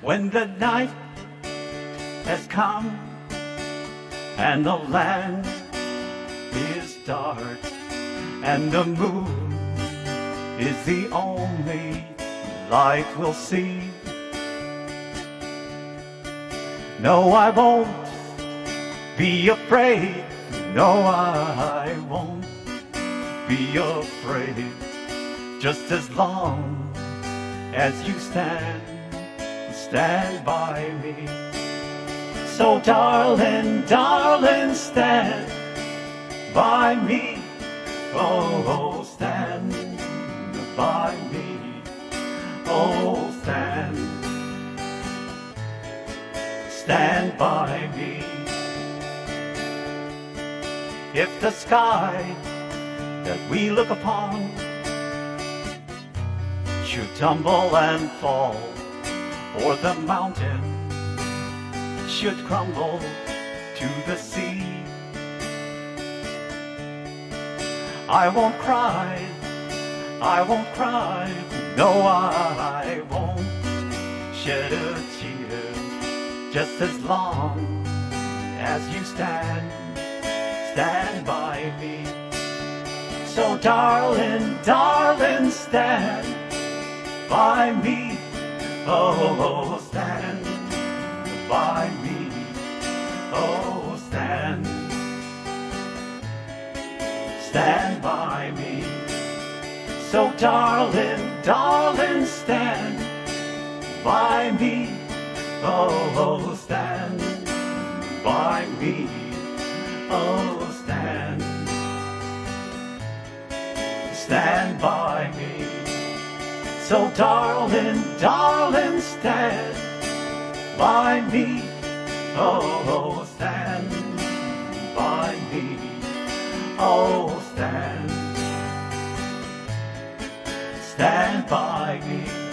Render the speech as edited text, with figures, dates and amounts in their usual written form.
When the night has come and the land is dark and the moon is the only light we'll see. No, I won't be afraid. No, I won't be afraid. Just as long as you stand by me. So darling, darling, stand by me. Oh, stand by me. Oh, stand by me. If the sky that we look upon should tumble and fall, or the mountain should crumble to the sea, I won't cry, I won't cry, no, I won't shed a tear, just as long as you stand by me. So darling, darling, stand by me. Oh, stand by me. Oh, stand by me. So darling, darling, stand by me. Oh, stand by me. Oh, stand by me. So darling, darling, stand by me. Oh, stand by me. Oh, stand by me.